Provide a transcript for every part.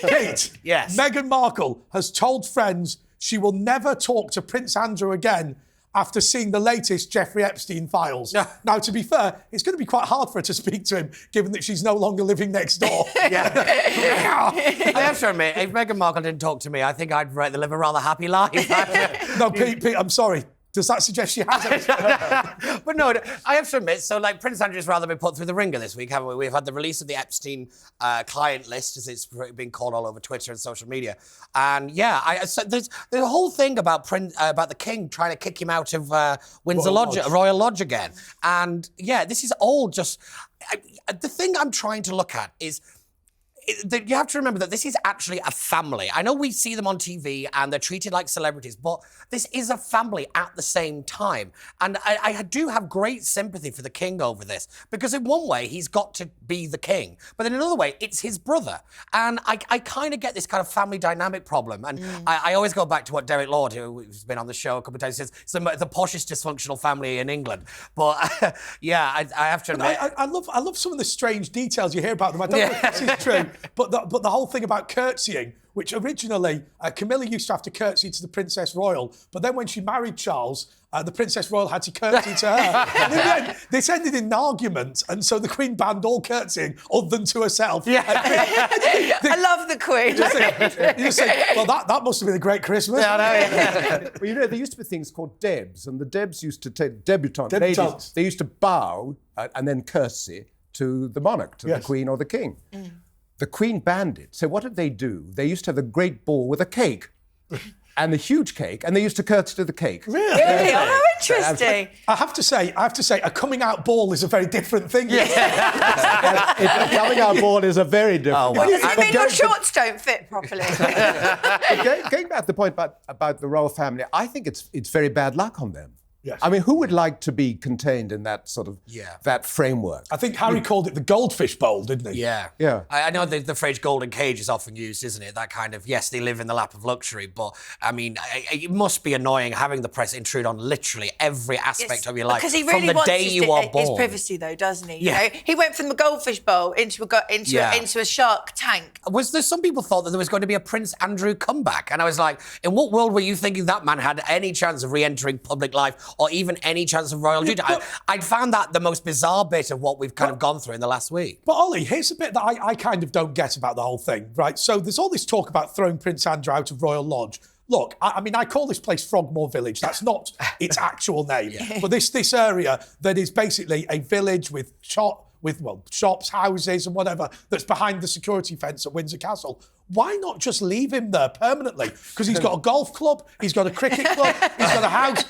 Pete, Yes. Meghan Markle has told friends she will never talk to Prince Andrew again after seeing the latest Jeffrey Epstein files. Now, to be fair, it's going to be quite hard for her to speak to him, given that she's no longer living next door. I have to admit, if Meghan Markle didn't talk to me, I think I'd live a rather happy life. No, Pete, I'm sorry. Does that suggest she has? But no, I have to admit, so like Prince Andrew's rather been put through the ringer this week, haven't we? We've had the release of the Epstein client list, as it's been called all over Twitter and social media. And yeah, so there's a whole thing about the King trying to kick him out of Royal Lodge again. And yeah, this is all just... the thing I'm trying to look at is... you have to remember that this is actually a family. I know we see them on TV and they're treated like celebrities, but this is a family at the same time. And I do have great sympathy for the King over this, because in one way, he's got to be the King. But in another way, it's his brother. And I kind of get this kind of family dynamic problem. And I always go back to what Derek Lord, who's been on the show a couple of times, says, it's the poshest dysfunctional family in England. But yeah, I have to admit... I love some of the strange details you hear about them. I don't know if this is true. But the whole thing about curtsying, which originally Camilla used to have to curtsy to the Princess Royal, but then when she married Charles, the Princess Royal had to curtsy to her. And in the end, this ended in an argument, and so the Queen banned all curtsying other than to herself. Yeah. I love the Queen. You just think, well, that must have been a great Christmas. Yeah, I know. Well, you know, there used to be things called debs, and the debs used to take debutante ladies. They used to bow and then curtsy to the monarch, to the Queen or the King. The Queen banned it. So what did they do? They used to have a great ball with a cake. And the huge cake, and they used to curtsy to the cake. Really? Oh, how interesting. I have to say, a coming out ball is a very different thing. A coming out ball is a very different thing. Does it mean your shorts don't fit properly? Going back to the point about the royal family, I think it's very bad luck on them. Yes. I mean, who would like to be contained in that sort of that framework? I think Harry called it the goldfish bowl, didn't he? Yeah. I know the phrase golden cage is often used, isn't it? That kind of, yes, they live in the lap of luxury, but I mean, it must be annoying having the press intrude on literally every aspect of your life because he really from the day you are born. His privacy, though, doesn't he? Yeah. You know, he went from the goldfish bowl into a shark tank. Some people thought that there was going to be a Prince Andrew comeback, and I was like, in what world were you thinking that man had any chance of re-entering public life or even any chance of royal duty? I'd found that the most bizarre bit of what we've kind of gone through in the last week. But Ollie, here's a bit that I kind of don't get about the whole thing, right? So there's all this talk about throwing Prince Andrew out of Royal Lodge. Look, I mean, I call this place Frogmore Village. That's not its actual name. But this area that is basically a village with shops, houses and whatever that's behind the security fence at Windsor Castle. Why not just leave him there permanently? Because he's got a golf club, he's got a cricket club, he's got a house,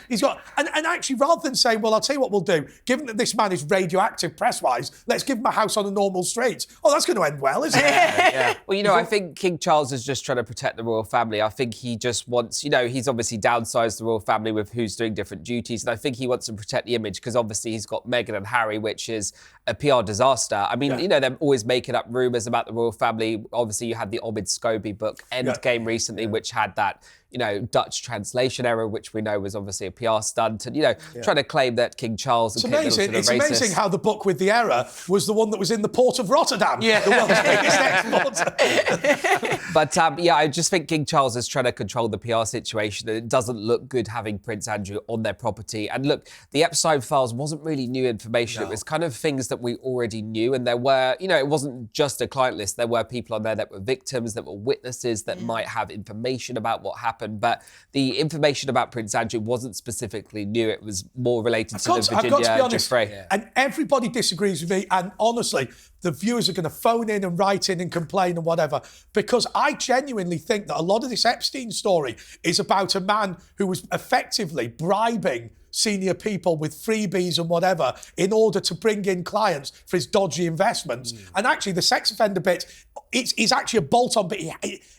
and actually, rather than saying, well, I'll tell you what we'll do, given that this man is radioactive press-wise, let's give him a house on a normal street. Oh, that's going to end well, isn't it? Well, you know, I think King Charles is just trying to protect the royal family. I think he just wants, you know, he's obviously downsized the royal family with who's doing different duties, and I think he wants to protect the image because obviously he's got Meghan and Harry, which is a PR disaster. I mean, you know, they're always making up rumours about the royal family. Obviously, you had the Omid Scobie book Endgame recently, which had that, you know, Dutch translation error, which we know was obviously a PR stunt, and, you know, trying to claim that King Charles and Kate Middleton are racist. It's amazing how the book with the error was the one that was in the port of Rotterdam, the world's biggest exporter. But, I just think King Charles is trying to control the PR situation, and it doesn't look good having Prince Andrew on their property. And look, the Epstein files wasn't really new information. It was kind of things that we already knew, and there were, you know, it wasn't just a client list. There were people on there that were victims, that were witnesses, that might have information about what happened. But the information about Prince Andrew wasn't specifically new. It was more related to the Virginia I've got to be honest, Jeffrey. And everybody disagrees with me. And honestly, the viewers are going to phone in and write in and complain and whatever, because I genuinely think that a lot of this Epstein story is about a man who was effectively bribing senior people with freebies and whatever in order to bring in clients for his dodgy investments. And actually, the sex offender bit, it's actually a bolt-on bit.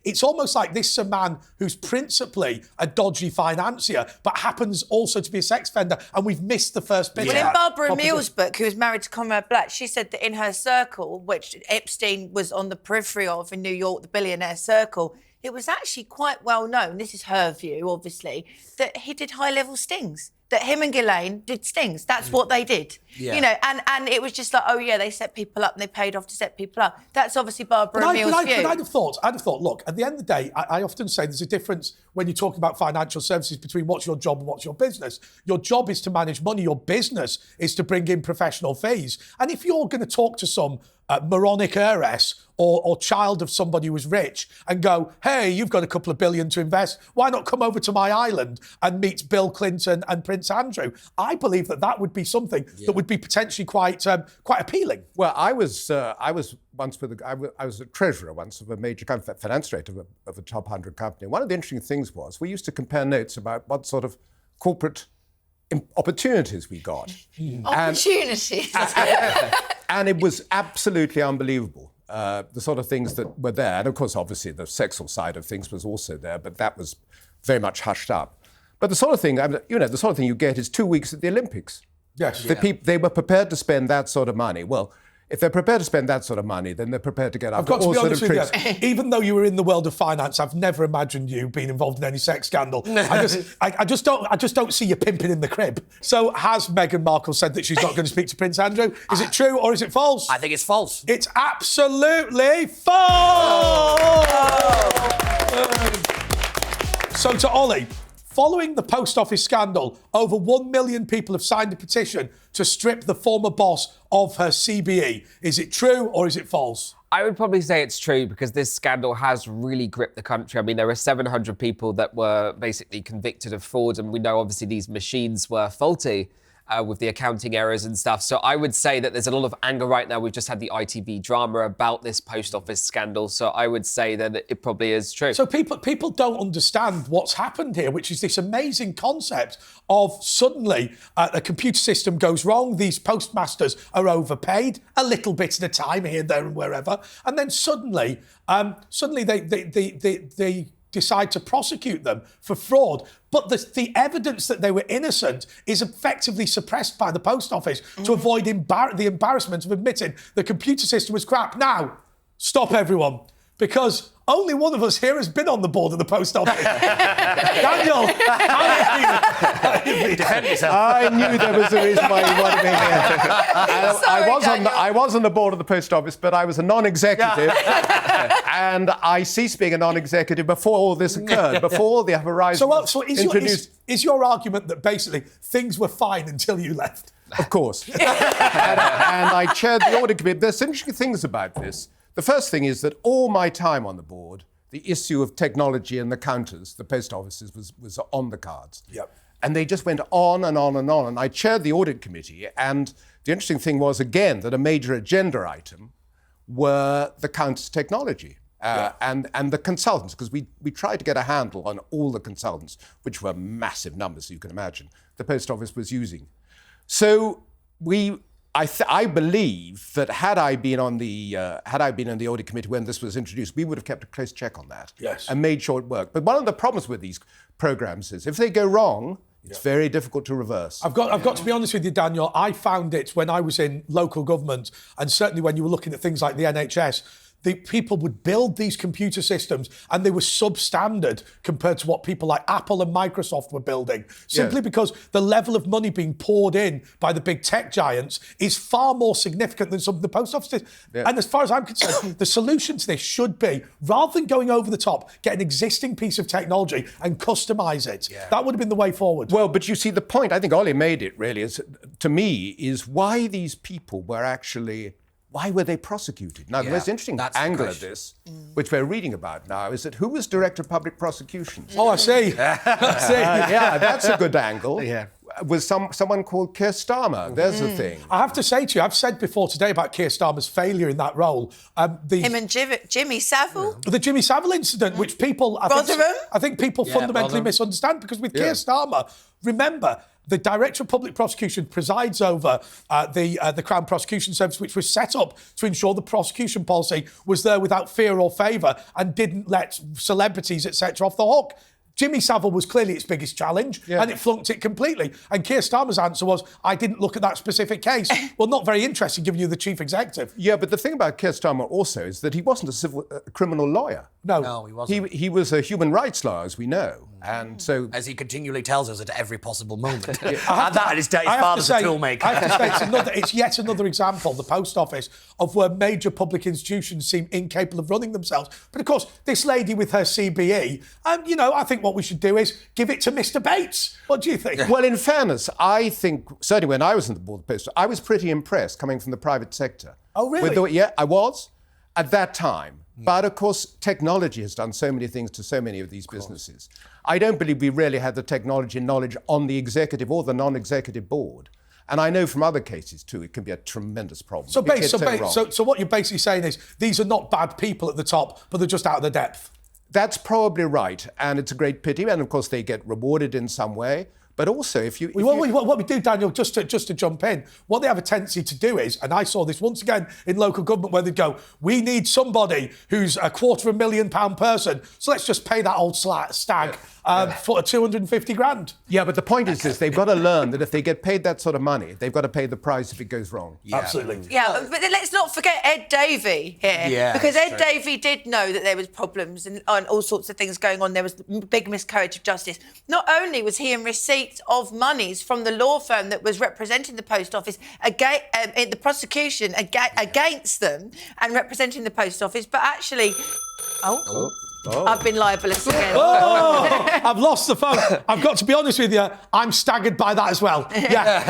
It's almost like this is a man who's principally a dodgy financier, but happens also to be a sex offender, and we've missed the first bit. Well, in Barbara Mill's book, who was married to Conrad Black, she said that in her circle, which Epstein was on the periphery of in New York, the billionaire circle, it was actually quite well known, this is her view, obviously, that he did high-level stings. that him and Ghislaine did stings. That's what they did. Yeah. You know, and it was just like, oh yeah, they set people up and they paid off to set people up. That's obviously Barbara O'Neill's view. But I'd have thought, look, at the end of the day, I often say there's a difference when you're talking about financial services between what's your job and what's your business. Your job is to manage money. Your business is to bring in professional fees. And if you're going to talk to some moronic heiress or child of somebody who was rich and go, hey, you've got a couple of billion to invest, why not come over to my island and meet Bill Clinton and Prince Andrew? I believe that would be something that would be potentially quite appealing. Well, I was once I was a treasurer once of a major finance director of a top 100 company. One of the interesting things was we used to compare notes about what sort of corporate opportunities we got. Opportunities. And it was absolutely unbelievable, the sort of things that were there. And of course, obviously, the sexual side of things was also there, but that was very much hushed up. But the sort of thing, the sort of thing you get is 2 weeks at the Olympics. Yes. They were prepared to spend that sort of money. Well, if they're prepared to spend that sort of money, then they're prepared to get up I've got to all be sort honest of with tricks. you. Even though you were in the world of finance, I've never imagined you being involved in any sex scandal. I just don't see you pimping in the crib. So has Meghan Markle said that she's not going to speak to Prince Andrew? Is it true or is it false? I think it's false. It's absolutely false. So to Ollie, following the post office scandal, over 1 million people have signed a petition to strip the former boss of her CBE. Is it true or is it false? I would probably say it's true because this scandal has really gripped the country. I mean, there were 700 people that were basically convicted of fraud, and we know obviously these machines were faulty with the accounting errors and stuff. So I would say that there's a lot of anger right now. We've just had the ITV drama about this post office scandal. So I would say that it probably is true. So people don't understand what's happened here, which is this amazing concept of suddenly a computer system goes wrong, these postmasters are overpaid a little bit at a time here, there and wherever, and then suddenly they decide to prosecute them for fraud. But the evidence that they were innocent is effectively suppressed by the post office to avoid the embarrassment of admitting the computer system was crap. Now, stop everyone, because only one of us here has been on the board of the post office. Daniel, Defend yourself. I knew there was a reason why you wanted me here. Sorry, I was on the board of the post office, but I was a non-executive, and I ceased being a non-executive before all this occurred, before all the horizon So introduced. is your argument that basically things were fine until you left? Of course. and I chaired the audit committee. There's interesting things about this. The first thing is that all my time on the board, the issue of technology and the counters, the post offices, was on the cards. Yep. And they just went on and on and on. And I chaired the audit committee. And the interesting thing was, again, that a major agenda item were the counters technology and the consultants, because we tried to get a handle on all the consultants, which were massive numbers, you can imagine, the post office was using. So I believe that had I been in the audit committee when this was introduced, we would have kept a close check on that and made sure it worked. But one of the problems with these programs is if they go wrong, it's very difficult to reverse. I've got to be honest with you, Daniel. I found it when I was in local government, and certainly when you were looking at things like the NHS. The people would build these computer systems and they were substandard compared to what people like Apple and Microsoft were building, simply because the level of money being poured in by the big tech giants is far more significant than some of the post offices. Yeah. And as far as I'm concerned, the solution to this should be, rather than going over the top, get an existing piece of technology and customise it. Yeah. That would have been the way forward. Well, but you see, the point, I think Ollie made it really, to me, is why these people were actually... Why were they prosecuted? Now, the most interesting angle of this, which we're reading about now, is that who was Director of Public Prosecutions? Oh, I see. Yeah, that's a good angle. Yeah. Was someone called Keir Starmer. There's the thing. I have to say to you, I've said before today about Keir Starmer's failure in that role. Him and Jimmy Savile. The Jimmy Savile incident, which people... I think people fundamentally misunderstand, because with Keir Starmer, remember... The Director of Public Prosecution presides over the Crown Prosecution Service, which was set up to ensure the prosecution policy was there without fear or favour and didn't let celebrities, etc., off the hook. Jimmy Savile was clearly its biggest challenge, and it flunked it completely. And Keir Starmer's answer was, I didn't look at that specific case. Well, not very interesting, given you the chief executive. Yeah, but the thing about Keir Starmer also is that he wasn't a criminal lawyer. No, he wasn't. He was a human rights lawyer, as we know. And so, as he continually tells us at every possible moment. And that his father's a toolmaker. I have to say, it's yet another example, the post office, of where major public institutions seem incapable of running themselves. But of course, this lady with her CBE, I think what we should do is give it to Mr. Bates. What do you think? well, in fairness, I think, certainly when I was in the board of the Post, I was pretty impressed coming from the private sector. Oh, really? Yeah, I was at that time. But of course, technology has done so many things to so many of these businesses. I don't believe we really had the technology knowledge on the executive or the non-executive board. And I know from other cases too, it can be a tremendous problem. So what you're basically saying is these are not bad people at the top, but they're just out of their depth. That's probably right, and it's a great pity. And of course, they get rewarded in some way. But also, what we do, Daniel, just to jump in, what they have a tendency to do is, and I saw this once again in local government, where they go, we need somebody who's a £250,000 person, so let's just pay that old stag for 250 grand. Yeah, but the point is this: they've got to learn that if they get paid that sort of money, they've got to pay the price if it goes wrong. Yeah. Absolutely. Yeah, but let's not forget Ed Davey here. Yeah, because Ed Davey did know that there was problems and all sorts of things going on. There was big miscarriage of justice. Not only was he in receipt of monies from the law firm that was representing the post office in the prosecution against them and representing the post office, but actually... I've been libelous again. I've lost the phone. I've got to be honest with you, I'm staggered by that as well. Yeah,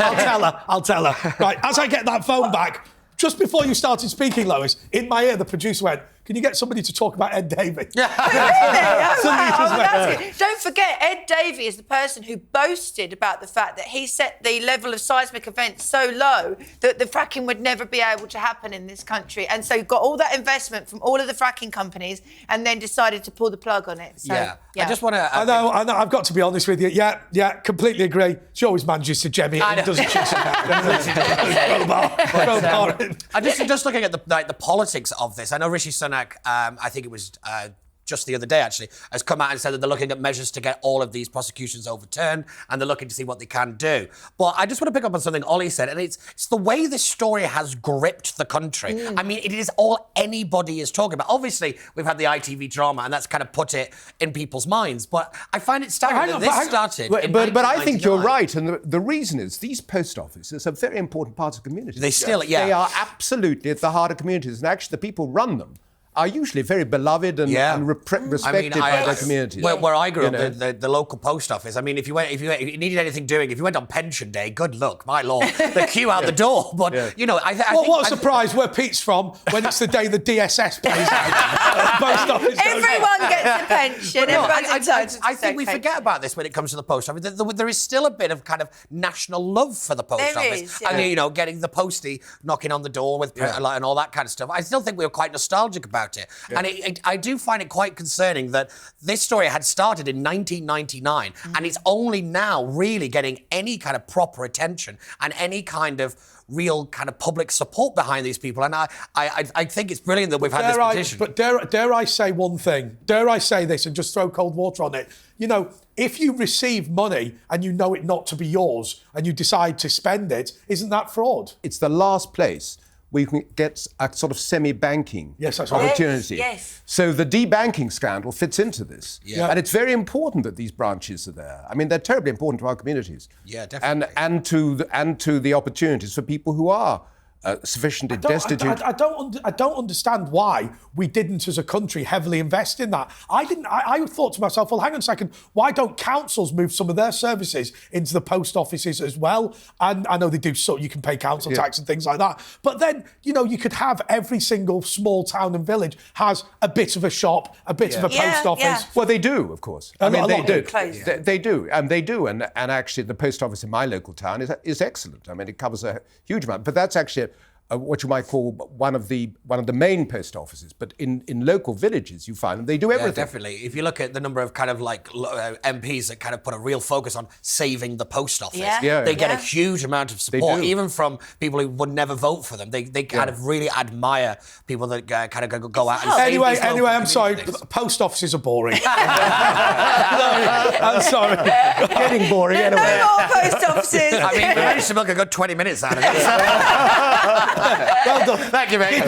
I'll tell her. Right, as I get that phone back, just before you started speaking, Lois, in my ear, the producer went, can you get somebody to talk about Ed Davey? Really? Oh, wow. Don't forget, Ed Davey is the person who boasted about the fact that he set the level of seismic events so low that the fracking would never be able to happen in this country. And so got all that investment from all of the fracking companies and then decided to pull the plug on it. So, yeah. I just want to... I know, I've got to be honest with you. Yeah, completely agree. She always manages to jemmy it in, doesn't she? I'm just looking at the politics of this. I know Rishi Sunak, I think it was just the other day, actually, has come out and said that they're looking at measures to get all of these prosecutions overturned and they're looking to see what they can do. But I just want to pick up on something Ollie said, and it's the way this story has gripped the country. I mean, it is all anybody is talking about. Obviously, we've had the ITV drama, and that's kind of put it in people's minds. But I find it staggering that this started in 1999. But I think you're right, and the reason is these post offices are very important parts of communities. They still, They are absolutely at the heart of communities, and actually the people who run them are usually very beloved and respected by their communities. Where I grew up, the local post office. I mean, if you needed anything doing, if you went on pension day, good luck, my lord, the queue out the door. But I think what a surprise where Pete's from when it's the day the DSS pays out. Post office. Everyone gets a pension. I think we forget about this when it comes to the post office. There is still a bit of kind of national love for the post office, and getting the postie knocking on the door with and all that kind of stuff. I still think we were quite nostalgic about it. And I do find it quite concerning that this story had started in 1999 and it's only now really getting any kind of proper attention and any kind of real kind of public support behind these people. And I think it's brilliant that we've had this petition. But dare I say one thing? Dare I say this and just throw cold water on it? If you receive money and you know it not to be yours and you decide to spend it, isn't that fraud? It's the last place we can get a sort of semi-banking opportunity. Yes. So the debanking scandal fits into this. Yeah. And it's very important that these branches are there. I mean, they're terribly important to our communities. Yeah, definitely. And to the opportunities for people who are sufficiently destitute. I don't understand why we didn't, as a country, heavily invest in that. I thought to myself, well, hang on a second, why don't councils move some of their services into the post offices as well? And I know they do, so you can pay council tax and things like that. But then, you could have every single small town and village has a bit of a shop, a bit of a post office. Yeah. Well, they do, of course. They do. They do. And actually, the post office in my local town is excellent. I mean, it covers a huge amount. But that's actually what you might call one of the main post offices, but in local villages you find them, they do everything. Yeah, definitely. If you look at the number of kind of like MPs that kind of put a real focus on saving the post office, they get a huge amount of support, even from people who would never vote for them. They kind of really admire people that kind of go out and save these Anyway, I'm sorry, post offices are boring. I'm sorry. Getting boring anyway. No more post offices. I mean, we managed to milk a good 20 minutes out of it. Well done. Thank you, mate.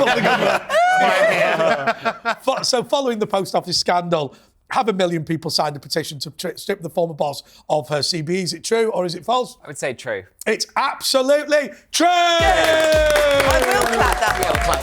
So following the post office scandal, 500,000 people signed a petition to strip the former boss of her CBE. Is it true or is it false? I would say true. It's absolutely true! I will clap that one.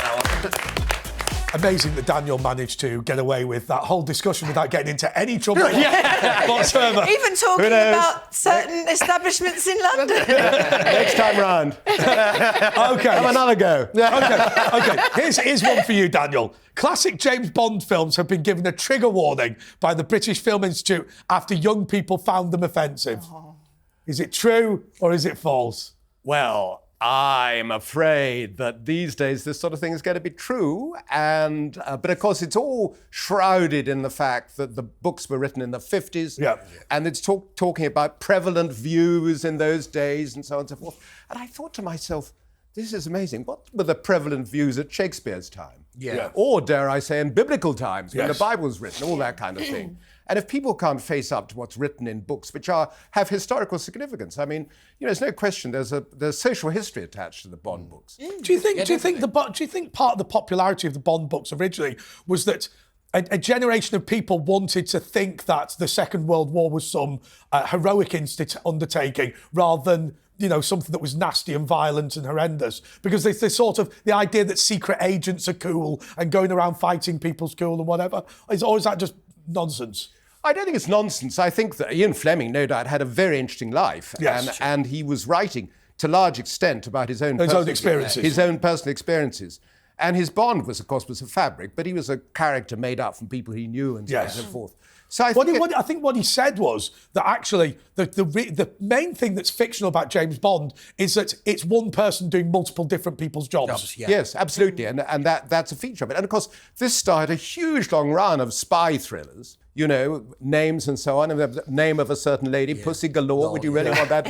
Amazing that Daniel managed to get away with that whole discussion without getting into any trouble whatsoever. Even talking about certain establishments in London. Next time round. Okay. Have another go. Okay. Here's one for you, Daniel. Classic James Bond films have been given a trigger warning by the British Film Institute after young people found them offensive. Is it true or is it false? Well, I'm afraid that these days this sort of thing is going to be true, but of course it's all shrouded in the fact that the books were written in the 50s, and it's talking about prevalent views in those days and so on and so forth. And I thought to myself, this is amazing. What were the prevalent views at Shakespeare's time? Or, dare I say, in biblical times, when the Bible was written, all that kind of thing. And if people can't face up to what's written in books, which have historical significance, I mean, there's no question there's social history attached to the Bond books. Do you think part of the popularity of the Bond books originally was that a generation of people wanted to think that the Second World War was some heroic undertaking rather than something that was nasty and violent and horrendous, because there's this sort of the idea that secret agents are cool and going around fighting people's cool and whatever, or is that just nonsense? I don't think it's nonsense. I think that Ian Fleming, no doubt, had a very interesting life, and he was writing to large extent about his own experiences, his own personal experiences. And his Bond was, of course, a fabric, but he was a character made up from people he knew and so on and so forth. So I think what he said was that actually the main thing that's fictional about James Bond is that it's one person doing multiple different people's jobs. Yes, absolutely, and that's a feature of it. And of course, this started a huge long run of spy thrillers. Names and so on. And the name of a certain lady, Pussy Galore. Would you really want that?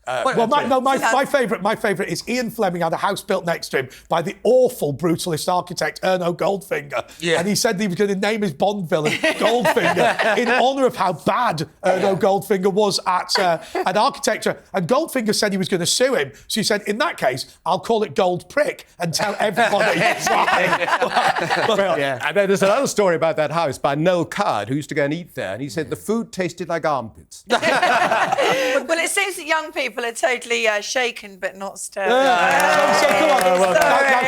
My favourite is Ian Fleming had a house built next to him by the awful brutalist architect Erno Goldfinger, and he said he was going to name his Bond villain Goldfinger in honour of how bad Erno Goldfinger was at architecture. And Goldfinger said he was going to sue him, so he said, in that case, I'll call it Gold Prick and tell everybody. And then there's another story about that house by Noel Coward, who used to go and eat there, and he said the food tasted like armpits. Well, it seems that young people are totally shaken but not stirred.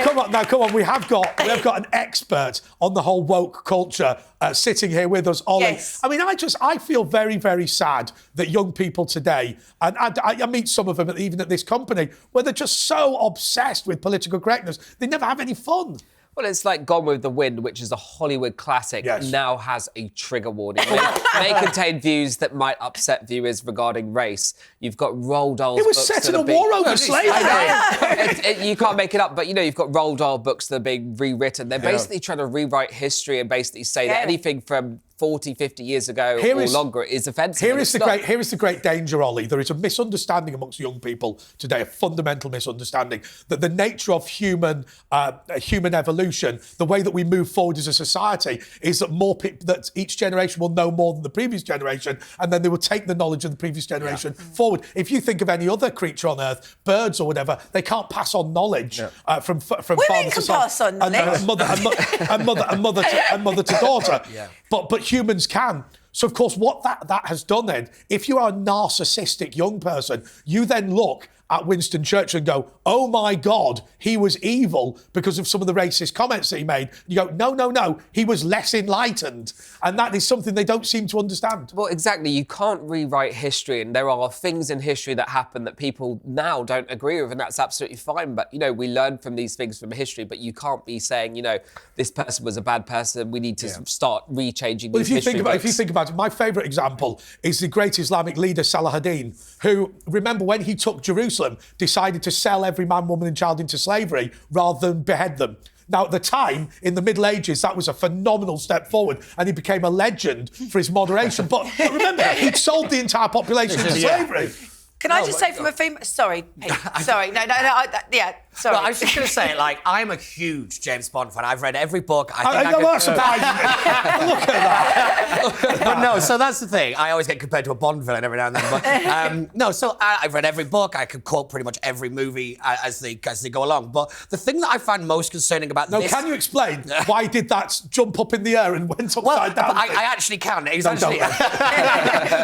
Come on. We have got an expert on the whole woke culture sitting here with us, Ollie. Yes. I mean, I feel very, very sad that young people today, and I meet some of them even at this company, where they're just so obsessed with political correctness, they never have any fun. Well, it's like Gone with the Wind, which is a Hollywood classic, now has a trigger warning. May contain views that might upset viewers regarding race. You've got Roald Dahl's books. It was set in a war over slavery. You can't make it up, but you've got Roald Dahl books that are being rewritten. They're basically trying to rewrite history and basically say that anything from 40, 50 years ago longer is offensive. Here is the great danger, Ollie. There is a misunderstanding amongst young people today, a fundamental misunderstanding, that the nature of human evolution, the way that we move forward as a society, is that that each generation will know more than the previous generation, and then they will take the knowledge of the previous generation forward. If you think of any other creature on Earth, birds or whatever, they can't pass on knowledge from father to son, pass on knowledge. and mother to daughter. But humans can. So, of course, what that has done then, if you are a narcissistic young person, you then look at Winston Churchill and go, oh my God, he was evil because of some of the racist comments that he made. You go, no, he was less enlightened. And that is something they don't seem to understand. Well, exactly. You can't rewrite history, and there are things in history that happen that people now don't agree with, and that's absolutely fine. But, we learn from these things from history, but you can't be saying, this person was a bad person, we need to start rechanging these history books. If you think about it, my favourite example is the great Islamic leader Salahuddin, who, remember, when he took Jerusalem, decided to sell every man, woman and child into slavery rather than behead them. Now, at the time, in the Middle Ages, that was a phenomenal step forward, and he became a legend for his moderation. But remember, he'd sold the entire population into slavery. Can I just say from a female... Sorry, Pete. Sorry. No. Sorry. No, I was just going to say, like, I'm a huge James Bond fan. I've read every book. That's surprising me. Look at that. But no, so that's the thing. I always get compared to a Bond villain every now and then. But no, so I've read every book. I could quote pretty much every movie as they go along. But the thing that I find most concerning about this... Can you explain why did that jump up in the air and went upside down? I actually can.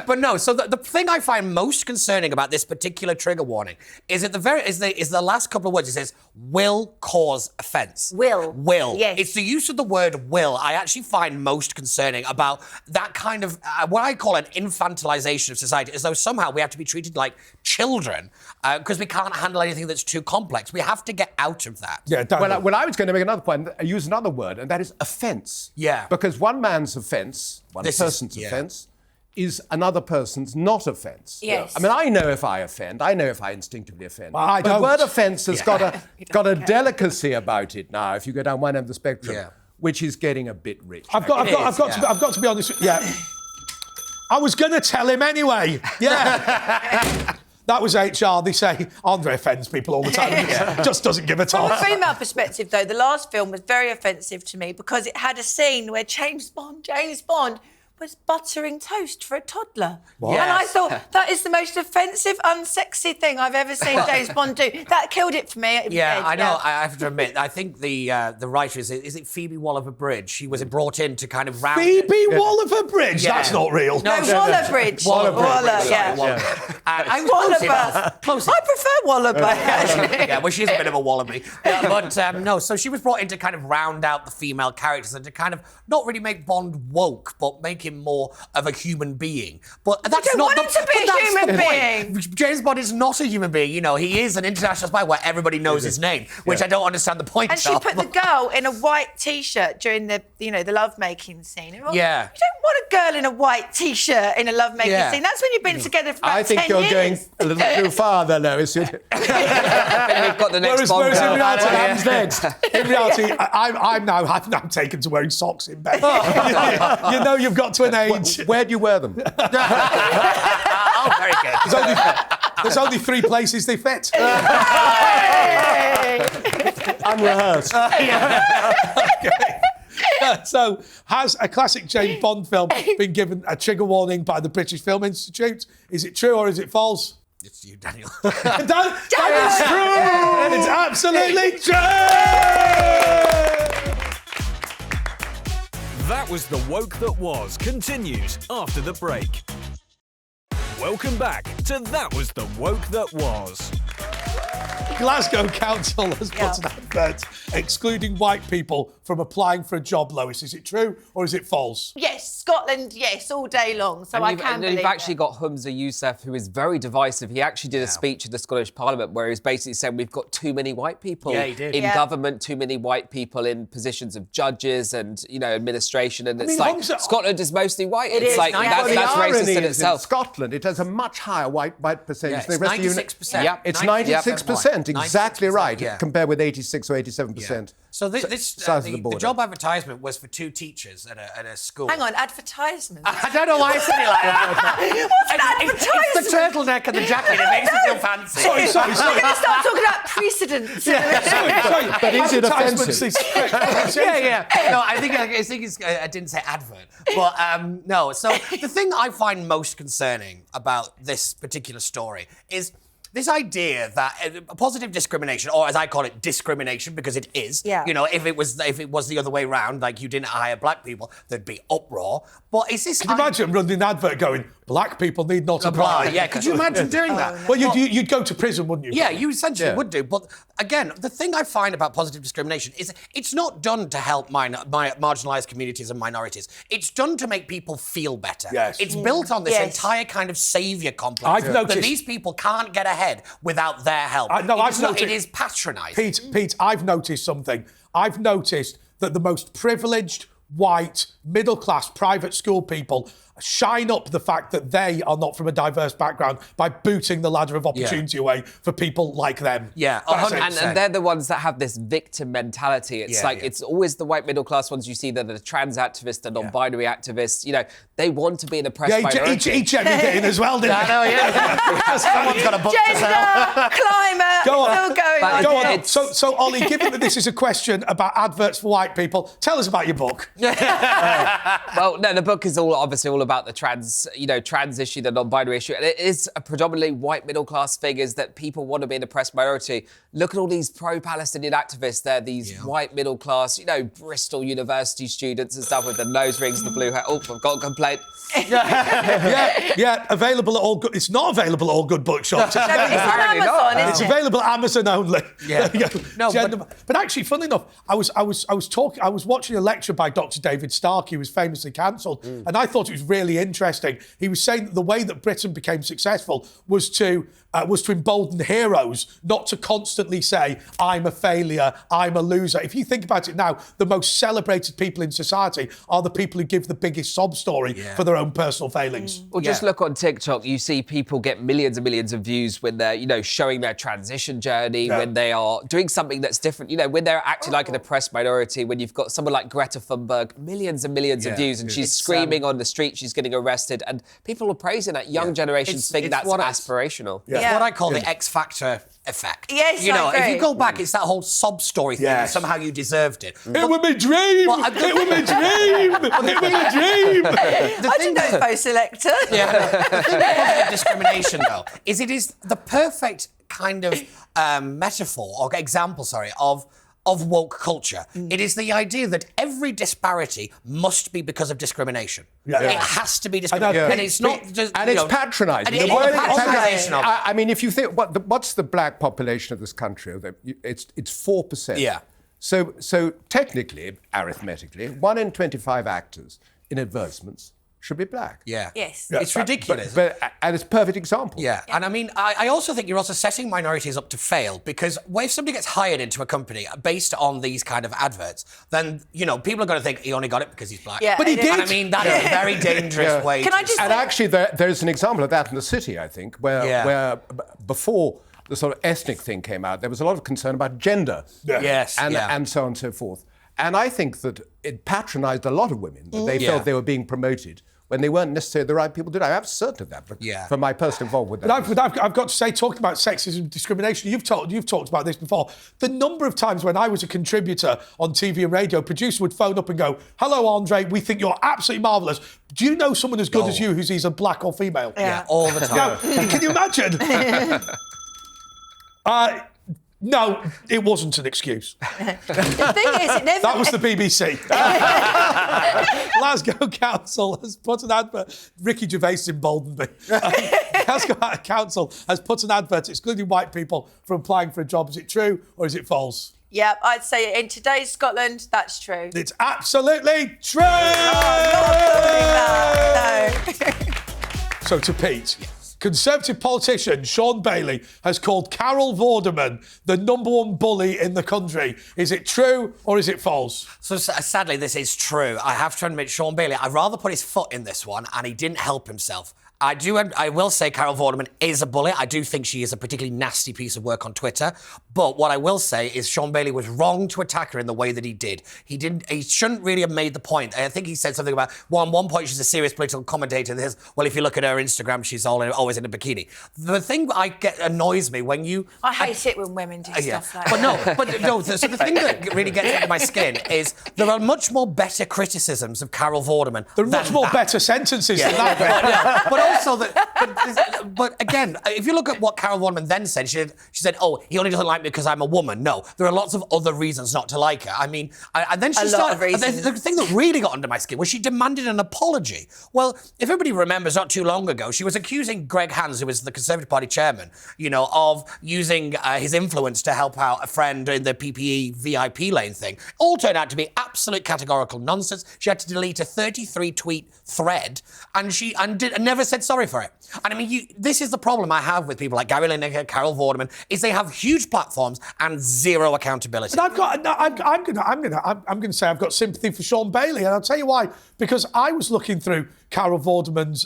But no, so the thing I find most concerning about this particular trigger warning is at the last couple of words. It says will cause offence. Will. Yes. It's the use of the word will I actually find most concerning about that kind of what I call an infantilization of society, as though somehow we have to be treated like children because we can't handle anything that's too complex. We have to get out of that. Yeah. Well, I was going to make another point. Use another word, and that is offence. Yeah. Because one man's offence, person's offence, is another person's not offence. Yes. I mean, I know if I offend. I know if I instinctively offend. Well, I but don't. the word offence has got a delicacy about it now. If you go down one end of the spectrum, which is getting a bit rich. I've got to be honest. Yeah. I was going to tell him anyway. Yeah. That was HR. They say Andre offends people all the time. And just doesn't give a From a toss. female perspective, though, the last film was very offensive to me because it had a scene where James Bond was buttering toast for a toddler. What? And I thought, that is the most offensive, unsexy thing I've ever seen James Bond do. That killed it for me. Yeah, I know. I have to admit, I think the writer is it Phoebe Waller-Bridge? She was brought in to kind of round... Phoebe Waller-Bridge? Yeah. That's not real. No, Waller-Bridge. Waller-Bridge. Yeah. Waller. Close enough. I prefer Waller-Bridge, actually. Yeah, well, she's a bit of a wallaby. But no, so she was brought in to kind of round out the female characters and to kind of not really make Bond woke, but make him more of a human being. But that's don't not want him to be a human being. James Bond is not a human being. You know, he is an international spy where everybody knows his name, which I don't understand the point And of. she put the girl in a white T-shirt during the lovemaking scene. Well, Yeah. You don't want a girl in a white T-shirt in a lovemaking scene. That's when you've been together for about 10 years. I think you're going a little too far there, Lois. We've got the next Bond Whereas in girl. reality, Comes next. in reality, I'm now taken to wearing socks in bed. You know you've got to an age. Where do you wear them? Oh, very good. There's only 3 places they fit. Unrehearsed. So, has a classic James Bond film been given a trigger warning by the British Film Institute? Is it true or is it false? It's you, Daniel. That is true! It's absolutely true! That was The Woke That Was, continues after the break. Welcome back to That Was The Woke That Was. Glasgow Council has put an advert excluding white people from applying for a job, Lois. Is it true or is it false? Yes, Scotland, yes, all day long. So I can believe you've actually it. got Humza Yousaf, who is very divisive. He actually did a speech at the Scottish Parliament where he was basically saying we've got too many white people in government, too many white people in positions of judges and, administration. And it's like Scotland is mostly white. It's like that's racist in itself. In Scotland, it has a much higher white percentage than the rest of the 96%. Yeah, it's 96%. Exactly 96%, right. Compared with 86 or 87%. So the job advertisement was for 2 teachers at a school. Hang on, advertisement. I don't know why I said it like that. What's an advertisement? It's the turtleneck and the jacket. It makes me feel fancy. Sorry. We're going to start talking about precedents. Sorry. But is it Advertisements offensive? Yeah. No, I think I didn't say advert. But no. So the thing I find most concerning about this particular story is this idea that positive discrimination, or as I call it, discrimination, because it is. Yeah. If it was the other way around, like you didn't hire black people, there'd be uproar. But is this? Can you imagine running an advert going, black people need not apply? Yeah, could you imagine doing that? Well, you'd go to prison, wouldn't you? Yeah, you essentially would do. But again, the thing I find about positive discrimination is it's not done to help marginalised communities and minorities. It's done to make people feel better. Yes. It's built on this entire kind of saviour complex. I've noticed that these people can't get ahead without their help. It is patronising. Pete, I've noticed something. I've noticed that the most privileged white, middle-class, private school people shine up the fact that they are not from a diverse background by booting the ladder of opportunity away for people like them. Yeah, That's 100%. it. And they're the ones that have this victim mentality. It's it's always the white middle class ones you see. They're the trans activists, the non-binary activists. You know, they want to be an oppressed minority. Each everything in as well, didn't I know, yeah. Someone's got a book to sell. Gender, climate, Go on. it's all going But on. Go here. on. So, Ollie, given that this is a question about adverts for white people, tell us about your book. Well, no, the book is obviously all about the trans issue, the non-binary issue. And it is a predominantly white middle-class figures that people want to be an oppressed minority. Look at all these pro-Palestinian activists. They're these white middle-class, Bristol University students and stuff with the nose rings, the blue hat. Oh, I've got a complaint. Available at all good. It's not available at all good bookshops. It's No, but it's on Apparently Amazon, not. isn't It's it? available at Amazon only. Yeah. There you go. No, but actually, funnily enough, I was watching a lecture by Dr. David Stark. He was famously cancelled, and I thought it was really interesting. He was saying that the way that Britain became successful was to embolden heroes, not to constantly say, I'm a failure, I'm a loser. If you think about it now, the most celebrated people in society are the people who give the biggest sob story for their own personal failings. Well, just look on TikTok. You see people get millions and millions of views when they're, showing their transition journey, when they are doing something that's different, when they're acting like an oppressed minority, when you've got someone like Greta Thunberg, millions and millions of views, and she's screaming on the street, she's getting arrested, and people are praising that. Young generations think that's aspirational. It's what I call the X Factor effect. Yes, I I if you agree. go back, it's that whole sob story thing. Yes. Somehow you deserved it. It was my dream! Well, It was my dream! It was my dream! I didn't know it's post-selector. Yeah. The thing with positive discrimination, though, is it is the perfect kind of metaphor or example, of woke culture. It is the idea that every disparity must be because of discrimination. Yeah. It has to be discrimination. And it's not just... And it's patronising. And The word is patronising of it. I mean, if you think, what's the black population of this country? It's 4%. Yeah. So technically, arithmetically, 1 in 25 actors in advertisements should be black. Yeah. Yes. It's ridiculous. And it's a perfect example. Yeah, and I mean, I also think you're also setting minorities up to fail because if somebody gets hired into a company based on these kind of adverts, then, people are going to think he only got it because he's black. Yeah, But he did. And I mean, that is a very dangerous way Can I just And say- actually, there's an example of that in the city, I think, where before the sort of ethnic thing came out, there was a lot of concern about gender. Yes, And so on and so forth. And I think that it patronised a lot of women, that they felt they were being promoted when they weren't necessarily the right people to do it. I'm certain of that, from my personal involvement with that. But I've got to say, talking about sexism and discrimination, you've talked about this before. The number of times when I was a contributor on TV and radio, producer would phone up and go, "Hello, Andre, we think you're absolutely marvellous. Do you know someone as good as you who's either black or female?" Yeah, all the time. Now, can you imagine? No, it wasn't an excuse. The thing is, it never... That was the BBC. Glasgow Council has put an advert. Ricky Gervais emboldened me. Glasgow Council has put an advert excluding white people from applying for a job. Is it true or is it false? Yeah, I'd say in today's Scotland, that's true. It's absolutely true! So to Pete. Conservative politician Sean Bailey has called Carol Vorderman the #1 bully in the country. Is it true or is it false? So sadly, this is true. I have to admit, Sean Bailey, I'd rather put his foot in this one, and he didn't help himself. I will say Carol Vorderman is a bully. I do think she is a particularly nasty piece of work on Twitter. But what I will say is Sean Bailey was wrong to attack her in the way that he did. He shouldn't really have made the point. I think he said something about, one point she's a serious political commentator. There's, well, if you look at her Instagram, she's always in a bikini. The thing annoys me when you... I hate it when women do stuff like But that. no, so the thing that really gets under my skin is there are much more better criticisms of Carol Vorderman. There are much more better sentences than that. But also but again, if you look at what Carol Vorderman then said, she said, "Oh, he only doesn't like me because I'm a woman." No, there are lots of other reasons not to like her. I mean, and then she started. And then the thing that really got under my skin was she demanded an apology. Well, if everybody remembers, not too long ago, she was accusing Greg Hands, who was the Conservative Party chairman, of using his influence to help out a friend in the PPE VIP lane thing. All turned out to be absolute categorical nonsense. She had to delete a 33-tweet thread, and never said said sorry for it. And I mean, this is the problem I have with people like Gary Lineker, Carol Vorderman, is they have huge platforms and zero accountability. And I'm gonna say I've got sympathy for Sean Bailey, and I'll tell you why. Because I was looking through Carol Vorderman's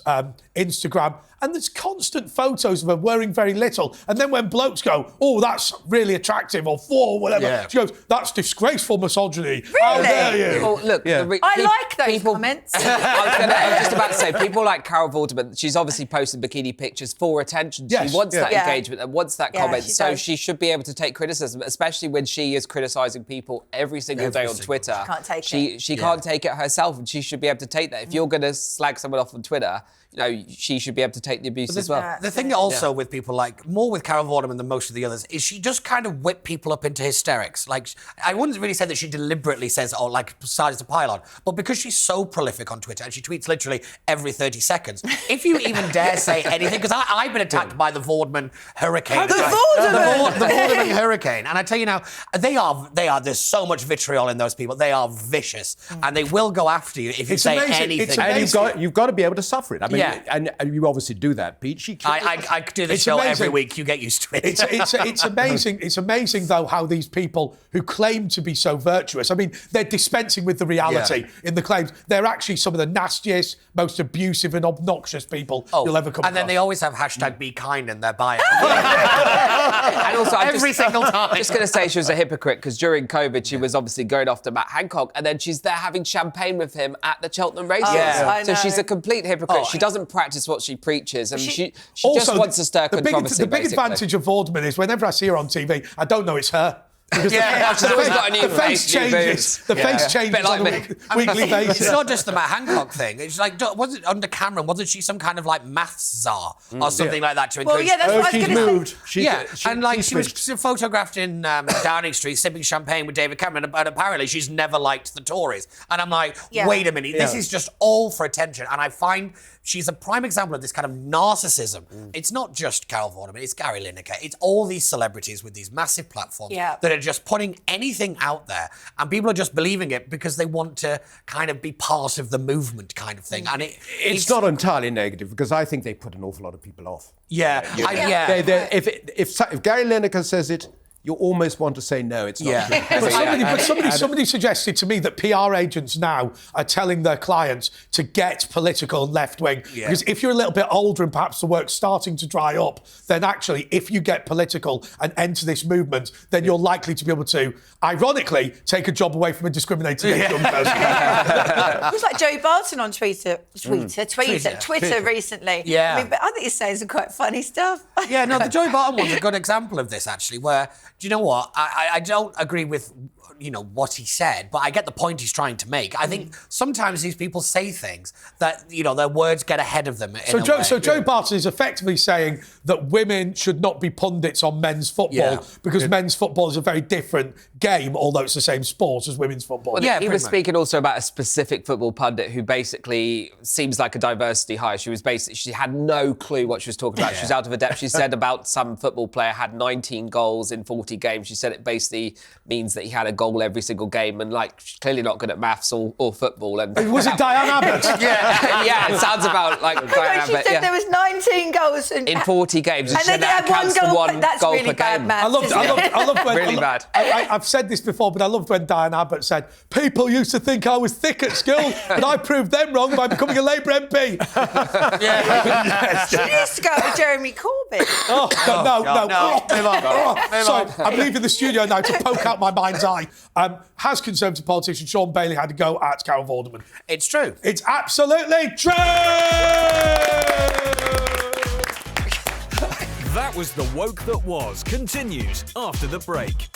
Instagram, and there's constant photos of her wearing very little. And then when blokes go, "Oh, that's really attractive," or whatever, she goes, "That's disgraceful misogyny." Really? How dare you? Well, look, I like those comments. I was just about to say, people like Carol Vorderman, she's obviously posting bikini pictures for attention. Yes. She wants that Yeah. engagement and wants that Yeah, comment. she So does. she should be able to take criticism, especially when she is criticising people every single day on Twitter. She can't take it. She can't take it herself, and she should be able to take that. If you're going to slag someone off on Twitter, she should be able to take the abuse as well. The thing also with people like, more with Carol Vorderman than most of the others, is she just kind of whip people up into hysterics. Like, I wouldn't really say that she deliberately says, decides to pile on, but because she's so prolific on Twitter and she tweets literally every 30 seconds, if you even dare say anything, because I've been attacked by the Vorderman hurricane. The Vorderman! The Vorderman hurricane. And I tell you now, there's so much vitriol in those people. They are vicious and they will go after you if you say anything. And you've got to be able to suffer it. I mean, Yeah. and you obviously do that, Pete. I do this It's show amazing. every week. You get used to it. It's amazing. It's amazing, though, how these people who claim to be so virtuous, I mean, they're dispensing with the reality in the claims. They're actually some of the nastiest, most abusive and obnoxious people you'll ever come across. And then they always have #BeKind in their bio. And also, Every single time. I'm just going to say she was a hypocrite because during COVID, she was obviously going after Matt Hancock, and then she's there having champagne with him at the Cheltenham races. I So know. she's a complete hypocrite. She doesn't practice what she preaches, and she just wants to stir controversy. The big advantage of Vorderman is whenever I see her on TV, I don't know it's her. Because she's always got a new the face face, new changes. boobs. The face changes Bit like on a me. weekly basis. It's not just the Matt Hancock thing. It's like, wasn't under Cameron? Wasn't she some kind of like maths czar or something like that to encourage? Well, yeah, that's what I was she's going to moved. say. And she was photographed in Downing Street sipping champagne with David Cameron, and apparently she's never liked the Tories. And I'm like, wait a minute, this is just all for attention. And I find she's a prime example of this kind of narcissism. It's not just Carol Vorderman, it's Gary Lineker. It's all these celebrities with these massive platforms that are just putting anything out there, and people are just believing it because they want to kind of be part of the movement kind of thing. And it's not entirely negative because I think they put an awful lot of people off. If Gary Lineker says it, you almost want to say no, it's not true. But somebody suggested to me that PR agents now are telling their clients to get political and left-wing. Because if you're a little bit older and perhaps the work's starting to dry up, then actually, if you get political and enter this movement, then you're likely to be able to, ironically, take a job away from a discriminated young person. It was like Joe Barton on Twitter recently. Yeah. I mean, but I think he's saying some quite funny stuff. Yeah, no, the Joe Barton one's a good example of this, actually, where, do you know what? I don't agree with, what he said, but I get the point he's trying to make. I think sometimes these people say things that, their words get ahead of them. So Joe Barton is effectively saying that women should not be pundits on men's football because men's football is a very different game, although it's the same sport as women's football. Well, he was speaking also about a specific football pundit who basically seems like a diversity hire. She had no clue what she was talking about. She was out of her depth. She said about some football player had 19 goals in 40 games. She said it basically means that he had a goal every single game, and she's clearly not good at maths or football. And was it Diane Abbott? yeah, it sounds about like Diane She Abbott. said there was 19 goals in 40 games, and she then said they that had one counts to goal. one That's goal really per bad game. maths. I loved when Really bad. I've said this before, but I loved when Diane Abbott said, "People used to think I was thick at school, but I proved them wrong by becoming a Labour MP." She used to go out with Jeremy Corbyn. Sorry, I'm leaving the studio now to poke out my mind's eye. Has Conservative politician Sean Bailey had a go at Carol Vorderman? It's true. It's absolutely true! That was The Woke That Was, continues after the break.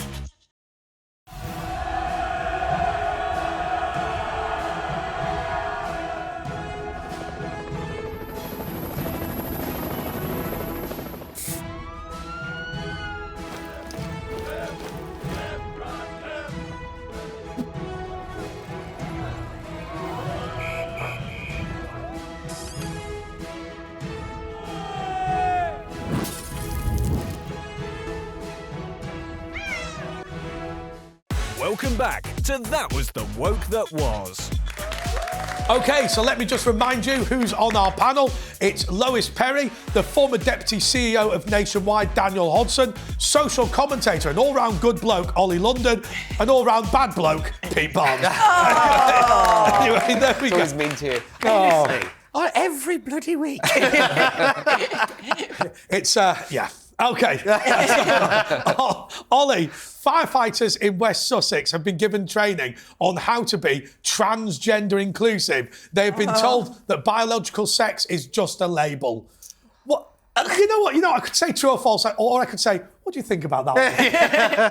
Welcome back to That Was The Woke That Was. OK, so let me just remind you who's on our panel. It's Lois Perry, the former Deputy CEO of Nationwide, Daniel Hodson, social commentator and all-round good bloke, Ollie London, and all-round bad bloke, Pete Barnes. Anyway, there we go. Always mean to you. Oh, every bloody week. It's, yeah. OK. Ollie, firefighters in West Sussex have been given training on how to be transgender inclusive. They have been told that biological sex is just a label. What? You know what? I could say true or false, or I could say, what do you think about that one?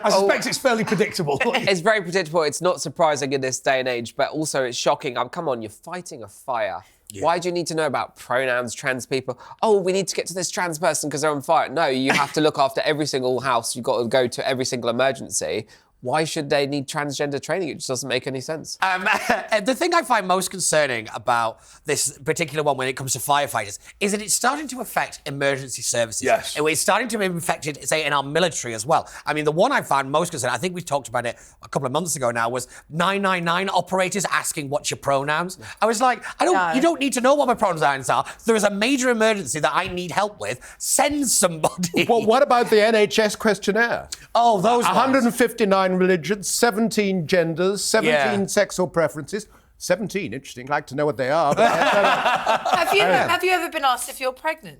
I suspect it's fairly predictable. It's very predictable. It's not surprising in this day and age, but also it's shocking. Come on, you're fighting a fire. Yeah. Why do you need to know about pronouns, trans people? Oh, we need to get to this trans person because they're on fire. No, you have to look after every single house. You've got to go to every single emergency. Why should they need transgender training? It just doesn't make any sense. The thing I find most concerning about this particular one when it comes to firefighters is that it's starting to affect emergency services. Yes. It's starting to be affected, say, in our military as well. I mean, the one I found most concerning, I think we talked about it a couple of months ago now, was 999 operators asking what's your pronouns. I was like, you don't need to know what my pronouns are. There is a major emergency that I need help with. Send somebody. Well, what about the NHS questionnaire? Oh, those 159 religions, 17 genders, 17 sexual preferences. 17, interesting. I'd like to know what they are. But Have you ever been asked if you're pregnant?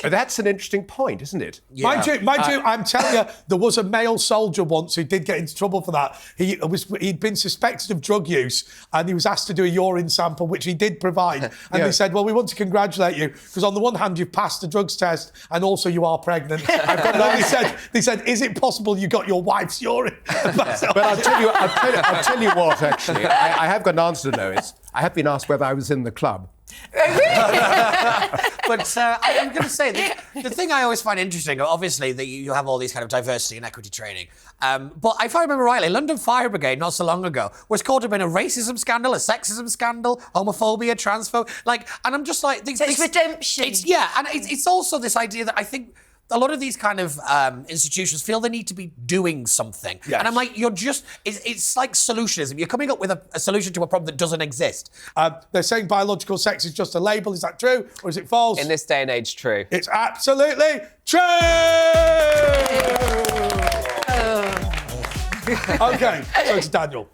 that's an interesting point, isn't it? Yeah. Mind you, I'm telling you, there was a male soldier once who did get into trouble for that. He'd been suspected of drug use and he was asked to do a urine sample, which he did provide. And they said, well, we want to congratulate you because on the one hand, you've passed the drugs test and also you are pregnant. They said, is it possible you got your wife's urine? But I'll tell you what, actually. I have got an answer to know. I have been asked whether I was in the club. But I'm going to say, the thing I always find interesting, obviously, that you have all these kind of diversity and equity training. But if I remember rightly, London Fire Brigade, not so long ago, was caught up in a racism scandal, a sexism scandal, homophobia, transphobia. And I'm just like... It's redemption. It's also this idea that I think... A lot of these kind of institutions feel they need to be doing something. Yes. And I'm like, it's like solutionism. You're coming up with a solution to a problem that doesn't exist. They're saying biological sex is just a label. Is that true or is it false? In this day and age, true. It's absolutely true! OK, so it's Daniel.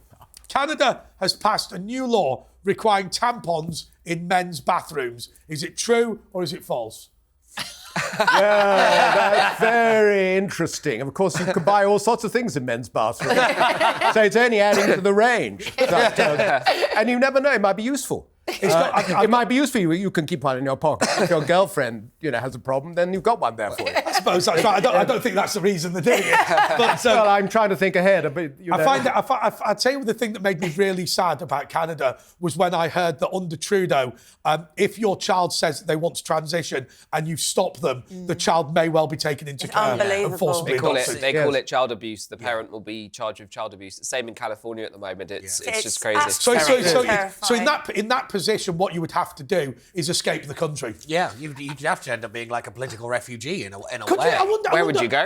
Canada has passed a new law requiring tampons in men's bathrooms. Is it true or is it false? Yeah, that's very interesting. Of course, you can buy all sorts of things in men's bathrooms. So it's only adding to the range. And you never know, it might be useful. It might be useful. You can keep one in your pocket. If your girlfriend, has a problem, then you've got one there for you. I suppose that's right. I don't think that's the reason they're doing it. But, well, I'm trying to think ahead. But, I'd say the thing that made me really sad about Canada was when I heard that under Trudeau, if your child says that they want to transition and you stop them, the child may well be taken into care and forcibly adopted. They call it child abuse. The parent will be charged with child abuse. Same in California at the moment. It's just crazy. So in that position, what you would have to do is escape the country. Yeah, you'd have to end up being like a political refugee in a way. Where would you go?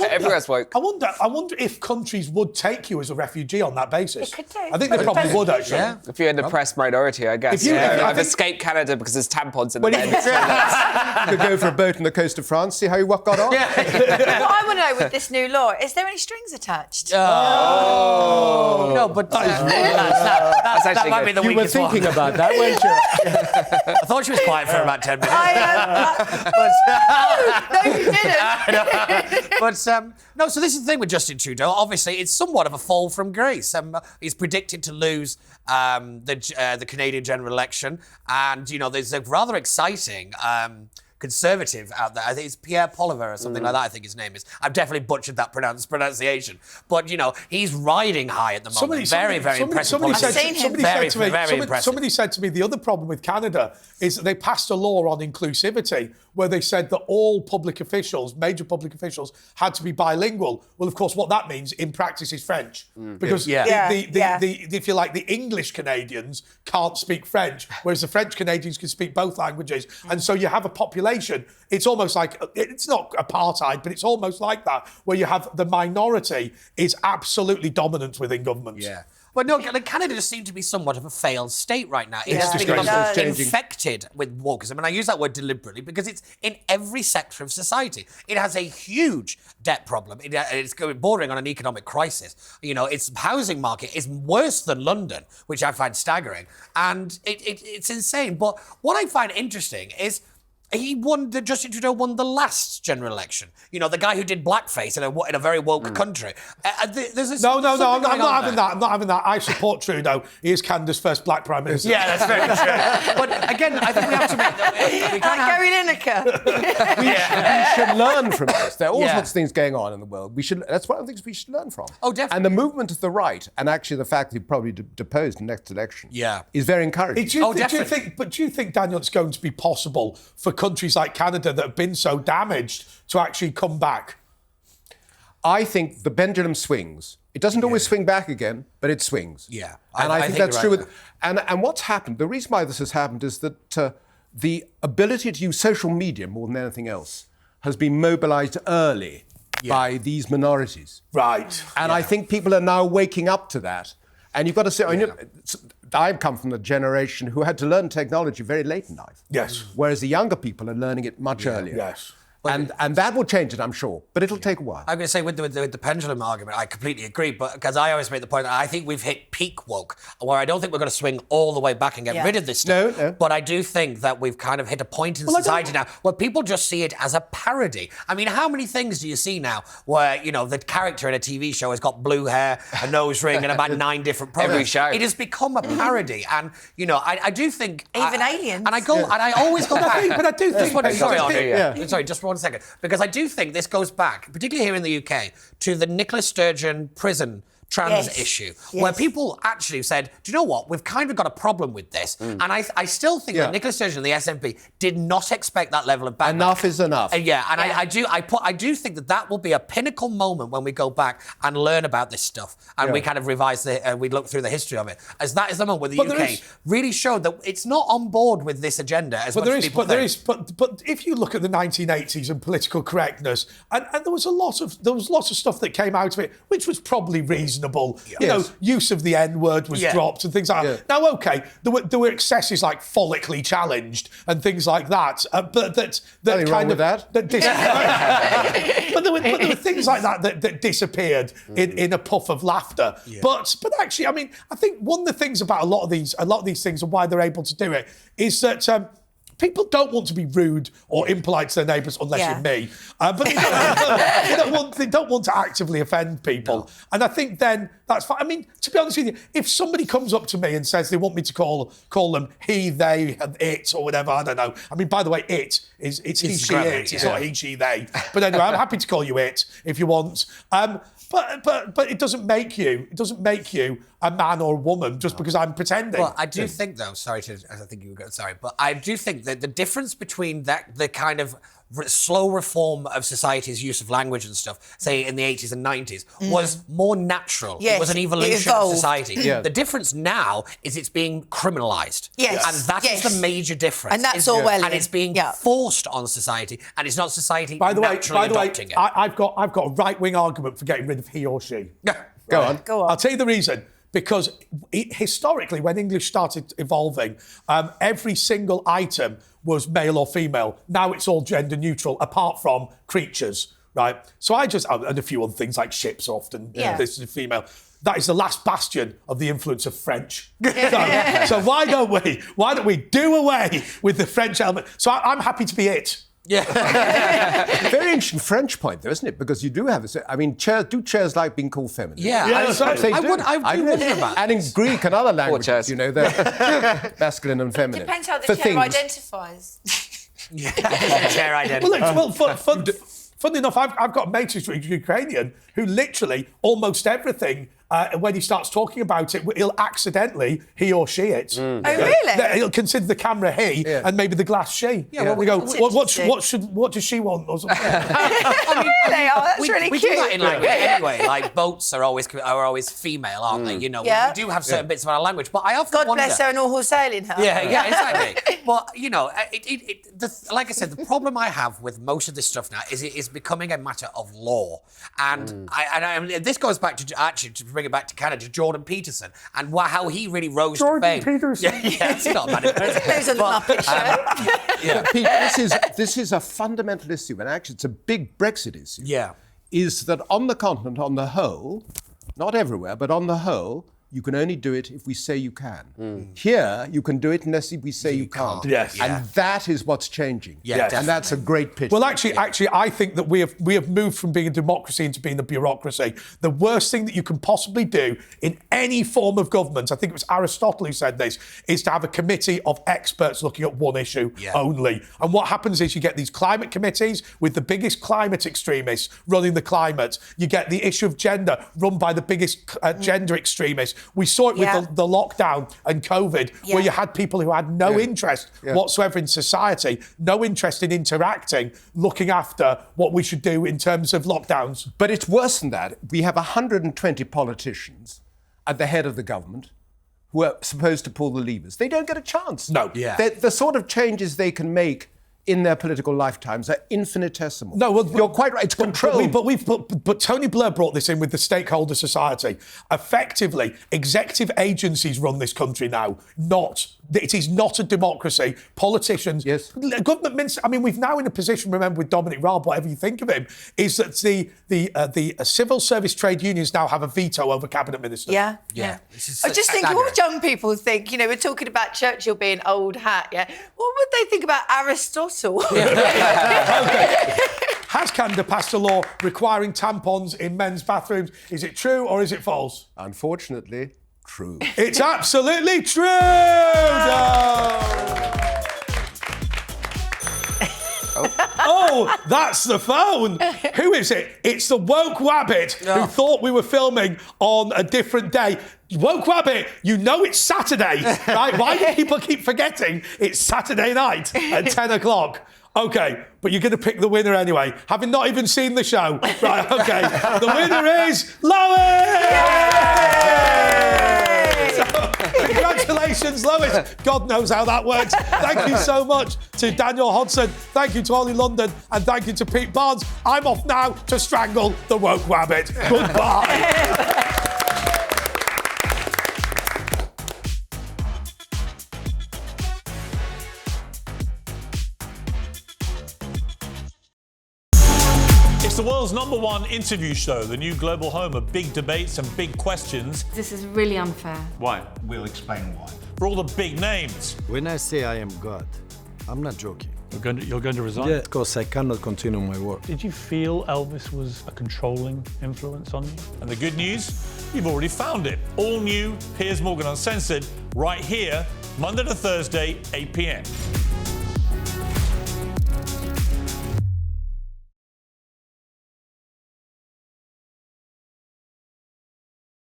Everywhere's woke. I wonder if countries would take you as a refugee on that basis. They could do. I think they probably would, actually. Yeah. If you're an oppressed minority, I guess. I've escaped Canada because there's tampons in the bed. You could go for a boat on the coast of France, see how you got on. What I want to know with this new law, is there any strings attached? No, but that might be the You were weakest one. thinking about that, weren't you? I thought she was quiet for about 10 minutes. No, you didn't. But no, so this is the thing with Justin Trudeau. Obviously, it's somewhat of a fall from grace. He's predicted to lose the Canadian general election, and there's a rather exciting Conservative out there. I think it's Pierre Poliver or something like that, I think his name is. I've definitely butchered that pronunciation. But, he's riding high at the moment. Very impressive. Somebody said to me the other problem with Canada is that they passed a law on inclusivity where they said that all public officials, major public officials, had to be bilingual. Well, of course, what that means in practice is French. Because if you like, the English Canadians can't speak French, whereas the French Canadians can speak both languages. And so you have a population. It's almost like, it's not apartheid, but it's almost like that, where you have the minority is absolutely dominant within governments. Yeah. Well, no, Canada just seems to be somewhat of a failed state right now. It has disgraceful. become It's changing. infected with wokeism, and I use that word deliberately because it's in every sector of society. It has a huge debt problem. It's bordering on an economic crisis. You know, its housing market is worse than London, which I find staggering, and it's insane. But what I find interesting is Justin Trudeau won the last general election. You know, the guy who did blackface in a very woke country. No, I'm not having that. I'm not having that. I support Trudeau. He is Canada's first black prime minister. Yeah, that's very true. But again, I think we have to make that. We can't have... Gary Lineker. We should learn from this. There are all Yeah. sorts of things going on in the world. That's one of the things we should learn from. Oh, definitely. And the movement of the right, and actually the fact that he probably deposed in the next election, Yeah. is very encouraging. Do you think, Daniel, it's going to be possible for countries like Canada that have been so damaged to actually come back? I think the pendulum swings. It doesn't always swing back again, but it swings. Yeah. And I think you're that's right true. there. And what's happened, the reason why this has happened is that the ability to use social media more than anything else has been mobilized early by these minorities. Right. And I think people are now waking up to that. And you've got to say, I've come from the generation who had to learn technology very late in life. Yes. Whereas the younger people are learning it much earlier. Yes. And that will change it, I'm sure. But it'll take a while. I'm going to say with the pendulum argument, I completely agree. But because I always make the point that I think we've hit peak woke, where I don't think we're going to swing all the way back and get rid of this stuff. No. But I do think that we've kind of hit a point in society now where people just see it as a parody. I mean, how many things do you see now where, you know, the character in a TV show has got blue hair, a nose ring, and about 9 different programs? Every show. It has become a parody. And, you know, I do think... Even aliens. And I always go back... But I do think... Sorry, just 1 second. Because I do think this goes back, particularly here in the UK, to the Nicola Sturgeon prison trans issue, where people actually said, do you know what, we've kind of got a problem with this. And I still think that Nicola Sturgeon and the SNP did not expect that level of backlash. Enough is enough. I do think that will be a pinnacle moment when we go back and learn about this stuff and we kind of revise we look through the history of it. As that is the moment where the UK really showed that it's not on board with this agenda as much as people think. But if you look at the 1980s and political correctness, and there was lots of stuff that came out of it, which was probably reasonable. You know, use of the N-word was dropped and things like that. Now, okay, there were excesses like follically challenged and things like that, but that kind of that. but there were things like that disappeared in a puff of laughter. But actually, I mean, I think one of the things about a lot of these things and why they're able to do it is that. People don't want to be rude or impolite to their neighbours unless you're me. But they don't want to actively offend people. No. And I think then that's fine. I mean, to be honest with you, if somebody comes up to me and says they want me to call them he, they, it, or whatever, I don't know. I mean, by the way, it's he, she, it. It's not he, she, they. But anyway, I'm happy to call you it if you want. But it doesn't make you a man or a woman just because I'm pretending. Well, I do think though, but I do think that the difference between the kind of slow reform of society's use of language and stuff, say in the 80s and 90s, was more natural. Yes, it was an evolution of society. Yeah. The difference now is it's being criminalised. Yes. And that is the major difference. And that's Orwellian. And it's being forced on society, and it's not society by the way, adopting it. I've got a right-wing argument for getting rid of he or she. Go on. I'll tell you the reason. Because historically, when English started evolving, every single item was male or female. Now it's all gender neutral, apart from creatures, right? So and a few other things like ships are often this is female. That is the last bastion of the influence of French. So why don't we do away with the French element? So I'm happy to be it. Yeah. Very interesting French point, though, isn't it? Because you do have this. I mean, chairs like being called feminine? Yeah, I do wonder about and in Greek and other languages, you know, they're masculine and feminine. Depends how the chair identifies. Chair identifies. Funnily enough, I've got a mate who's Ukrainian who literally almost everything, when he starts talking about it, he'll accidentally he or she it. Oh, really? He'll consider the camera he and maybe the glass she. Yeah, well, we go, what does she want? Or something. they are. That's we, really we cute. do that in language anyway. Like boats are always female, aren't they? You know, Yeah. we do have certain bits of our language, but I often God wonder. bless her and all who's sailing her. Yeah, exactly. But you know, like I said, the problem I have with most of this stuff now is it is becoming a matter of law, and this goes back to bring it back to Canada, Jordan Peterson, and how he really rose to fame. Peterson. Yeah, it's not bad. Who's on the Muppet Show? Yeah. Pete, this is a fundamental issue, and actually it's a big Brexit issue. Yeah. Is that on the continent, on the whole, not everywhere, but on the whole, you can only do it if we say you can. Here, you can do it unless we say you can't. Yes. Yeah. And that is what's changing. Yeah, Yes. And that's a great picture. Well, actually, I think that we have moved from being a democracy into being a bureaucracy. The worst thing that you can possibly do in any form of government, I think it was Aristotle who said this, is to have a committee of experts looking at one issue only. And what happens is you get these climate committees with the biggest climate extremists running the climate. You get the issue of gender run by the biggest gender extremists. We saw it with the lockdown and COVID, where you had people who had no interest whatsoever in society, no interest in interacting, looking after what we should do in terms of lockdowns. But it's worse than that. We have 120 politicians at the head of the government who are supposed to pull the levers. They don't get a chance. No. Yeah. The sort of changes they can make in their political lifetimes are infinitesimal. No, well, you're quite right. It's controlled. But Tony Blair brought this in with the stakeholder society. Effectively, executive agencies run this country now. It is not a democracy. Politicians, government ministers. I mean, we've now in a position. Remember, with Dominic Raab, whatever you think of him, is that the civil service trade unions now have a veto over cabinet ministers. Yeah. This I is just think, what would young people think? You know, we're talking about Churchill being old hat, What would they think about Aristotle? Has Canada passed a law requiring tampons in men's bathrooms? Is it true or is it false? Unfortunately, true. It's absolutely true! No! Oh, that's the phone. Who is it? It's the woke wabbit who thought we were filming on a different day. Woke wabbit, you know it's Saturday, right? Why do people keep forgetting it's Saturday night at 10 o'clock? Okay, but you're going to pick the winner anyway, having not even seen the show. Right, okay. The winner is Lois! So, congratulations, Lois. God knows how that works. Thank you so much to Daniel Hodson. Thank you to Ollie London. And thank you to Pete Barnes. I'm off now to strangle the woke wabbit. Goodbye. It's the world's #1 interview show, the new global home of big debates and big questions. This is really unfair. Why? We'll explain why. For all the big names. When I say I am God, I'm not joking. You're going to resign? Yeah, because I cannot continue my work. Did you feel Elvis was a controlling influence on you? And the good news? You've already found it. All new Piers Morgan Uncensored, right here, Monday to Thursday, 8 p.m.